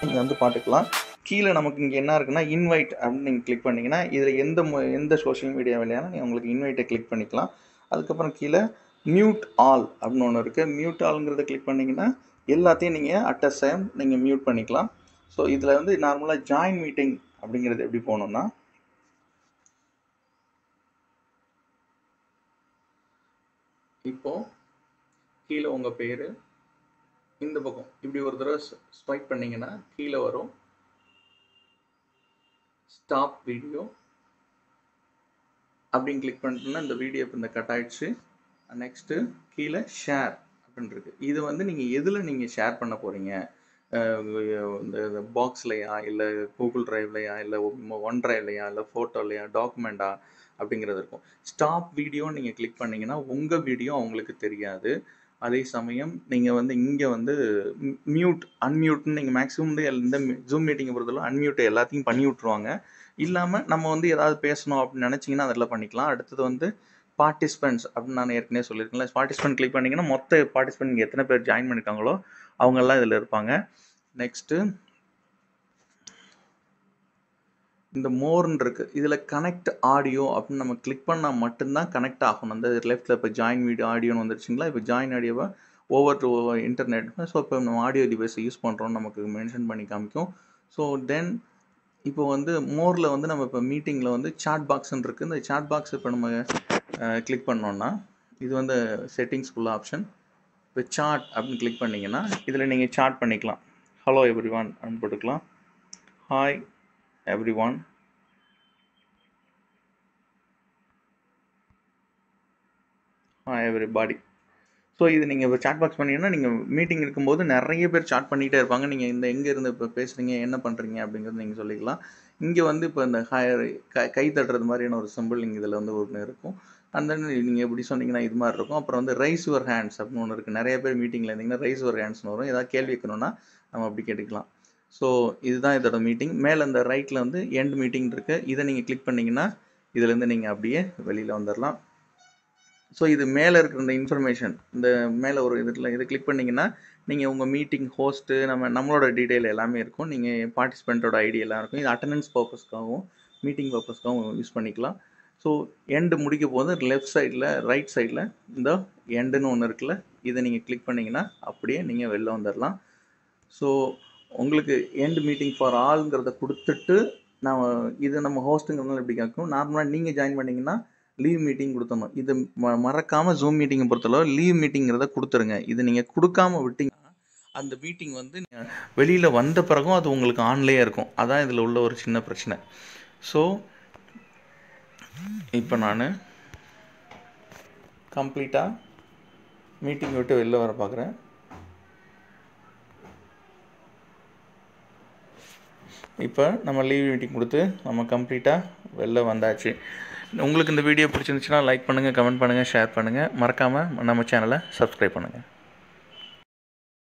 நீங்கள் வந்து பார்த்துக்கலாம். கீழே நமக்கு இங்கே என்ன இருக்குன்னா இன்வைட் அப்படின்னு நீங்கள் கிளிக் பண்ணிங்கன்னா இதில் எந்த சோஷியல் மீடியா வழியான நீங்கள் உங்களுக்கு இன்வைட்டை கிளிக் பண்ணிக்கலாம். அதுக்கப்புறம் கீழே மியூட் ஆல் அப்படின்னு ஒன்று இருக்குது. மியூட் ஆல்ங்கிறத கிளிக் பண்ணிங்கன்னா எல்லாத்தையும் நீங்கள் அட் அ சேம் நீங்கள் மியூட் பண்ணிக்கலாம். ஸோ இதில் வந்து நார்மலாக ஜாயின் மீட்டிங் அப்படிங்கிறது எப்படி போகணுன்னா, இப்போது கீழே உங்கள் பேர் இந்த பக்கம் இப்படி ஒரு தடவை ஸ்வைப் பண்ணிங்கன்னா கீழே வரும் ஸ்டாப் வீடியோ அப்படின்னு கிளிக் பண்ணிட்டோம்னா இந்த வீடியோ இப்போ இந்த கட் ஆகிடுச்சு. நெக்ஸ்ட்டு கீழே ஷேர் அப்படின்னு இருக்குது. இது வந்து நீங்கள் எதில் நீங்கள் ஷேர் பண்ண போகிறீங்க, இந்த பாக்ஸ்லையா இல்லை கூகுள் ட்ரைவ்லையா இல்லை ஒன் ட்ரைவ்லையா இல்லை ஃபோட்டோலையா டாக்குமெண்ட்டா அப்படிங்கிறது இருக்கும். ஸ்டாப் வீடியோ நீங்கள் கிளிக் பண்ணிங்கன்னா உங்கள் வீடியோ அவங்களுக்கு தெரியாது. அதே சமயம் நீங்கள் வந்து இங்கே வந்து மியூட் அன்மியூட்னு நீங்கள் மேக்ஸிமம் வந்து இந்த ஜூம் மீட்டிங்கை பொறுத்தவரை அன்மியூட்டை எல்லாத்தையும் பண்ணி விட்ருவாங்க. இல்லாமல் நம்ம வந்து ஏதாவது பேசணும் அப்படின்னு நினச்சிங்கன்னா அதெல்லாம் பண்ணிக்கலாம். அடுத்தது வந்து பார்ட்டிசிபென்ட்ஸ் அப்படின்னு நான் ஏற்கனவே சொல்லியிருக்கேன்ல, பார்ட்டிசிபென்ட் கிளிக் பண்ணிங்கன்னா மொத்த பார்ட்டிசிபென்ட் இங்கே எத்தனை பேர் ஜாயின் பண்ணியிருக்காங்களோ அவங்கெல்லாம் இதில் இருப்பாங்க. நெக்ஸ்ட்டு இந்த மோர்ன்னு இருக்குது. இதில் கனெக்ட் ஆடியோ அப்படின்னு நம்ம கிளிக் பண்ணால் மட்டும்தான் கனெக்ட் ஆகணும். அந்த லெஃப்ட்டில் இப்போ ஜாயின் வீடியோ ஆடியோன்னு வந்துருச்சுங்களா, இப்போ ஜாயின் ஆடியோவை ஓவர் டு இன்டர்நெட். ஸோ இப்போ நம்ம ஆடியோ டிவைஸை யூஸ் பண்ணுறோன்னு நமக்கு மென்ஷன் பண்ணி காமிக்கும். ஸோ தென் இப்போ வந்து மோரில் வந்து நம்ம இப்போ மீட்டிங்கில் வந்து சாட் பாக்ஸ்ன்னு இருக்குது. இந்த சாட் பாக்ஸ் இப்போ நம்ம கிளிக் பண்ணோன்னா இது வந்து செட்டிங்ஸ்குள்ள ஆப்ஷன். இப்போ சாட் அப்படின்னு கிளிக் பண்ணிங்கன்னா இதில் நீங்கள் சாட் பண்ணிக்கலாம். ஹலோ எவ்ரி ஒன் அப்படின்னு போட்டுக்கலாம். Hi every one, hi everybody. So இது நீங்கள் இப்போ சாட் பாக்ஸ் பண்ணிங்கன்னா நீங்கள் மீட்டிங் இருக்கும்போது நிறைய பேர் சாட் பண்ணிகிட்டே இருப்பாங்க. நீங்கள் இந்த எங்கே இருந்து இப்போ பேசுகிறீங்க, என்ன பண்ணுறீங்க அப்படிங்கிறது நீங்கள் சொல்லிக்கலாம். இங்கே வந்து இப்போ இந்த கை தட்டுறது மாதிரியான ஒரு சிம்பிள் நீங்கள் இதில் வந்து ஒன்று இருக்கும். அண்ட் தென் நீங்கள் எப்படி சொன்னீங்கன்னா இது மாதிரி இருக்கும். அப்புறம் வந்து ரைஸ் யுவர் ஹேண்ட்ஸ் அப்படின்னு ஒன்று இருக்குது. நிறைய பேர் மீட்டிங்கில் இருந்தீங்கன்னா ரைஸ் யுவர் ஹேண்ட்ஸ்னு வரும். ஏதாவது கேள்வி வைக்கணும்னா நம்ம அப்படி கேட்டுக்கலாம். ஸோ இதுதான் இதோட மீட்டிங். மேலே இந்த ரைட்டில் வந்து எண்ட் மீட்டிங் இருக்குது. இதை நீங்கள் கிளிக் பண்ணிங்கன்னா இதுலேருந்து நீங்கள் அப்படியே வெளியில் வந்துடலாம். ஸோ இது மேலே இருக்கிற இந்த இன்ஃபர்மேஷன், இந்த மேலே ஒரு இதை கிளிக் பண்ணிங்கன்னா நீங்கள் உங்கள் மீட்டிங் ஹோஸ்ட்டு நம்மளோட டீட்டெயில் எல்லாமே இருக்கும். நீங்கள் பார்ட்டிசிபெண்ட்டோட ஐடி எல்லாம் இருக்கும். இது அட்டண்டன்ஸ் பர்பஸ்க்காகவும் மீட்டிங் பர்பஸ்க்காகவும் யூஸ் பண்ணிக்கலாம். ஸோ எண்டு முடிக்க போது லெஃப்ட் சைடில் ரைட் சைடில் இந்த எண்டுன்னு ஒன்று இருக்குல்ல, இதை நீங்கள் கிளிக் பண்ணிங்கன்னா அப்படியே நீங்கள் வெளில வந்துடலாம். ஸோ உங்களுக்கு எண்ட் மீட்டிங் ஃபார் ஆல்ங்கிறத கொடுத்துட்டு இது நம்ம ஹோஸ்ட்டுங்கிறதுனால எப்படி கேட்கும். நார்மலாக நீங்கள் ஜாயின் பண்ணிங்கன்னா லீவ் மீட்டிங் கொடுத்தணும். இது மறக்காமல் ஜூம் மீட்டிங்கை பொறுத்தளவு லீவ் மீட்டிங்கிறத கொடுத்துருங்க. இது நீங்கள் கொடுக்காம விட்டீங்கன்னா அந்த மீட்டிங் வந்து வெளியில் வந்த பிறகும் அது உங்களுக்கு ஆன்லேயே இருக்கும். அதான் இதில் உள்ள ஒரு சின்ன பிரச்சனை. ஸோ இப்போ நான் கம்ப்ளீட்டாக மீட்டிங் விட்டு வெளில வர பார்க்குறேன். இப்போ நம்ம லீவ் மீட்டிங் கொடுத்து நம்ம கம்ப்ளீட்டாக வெளில வந்தாச்சு. உங்களுக்கு இந்த வீடியோ பிடிச்சிருந்துச்சுன்னா லைக் பண்ணுங்கள், கமெண்ட் பண்ணுங்கள், ஷேர் பண்ணுங்கள். மறக்காமல் நம்ம சேனலை சப்ஸ்கிரைப் பண்ணுங்கள்.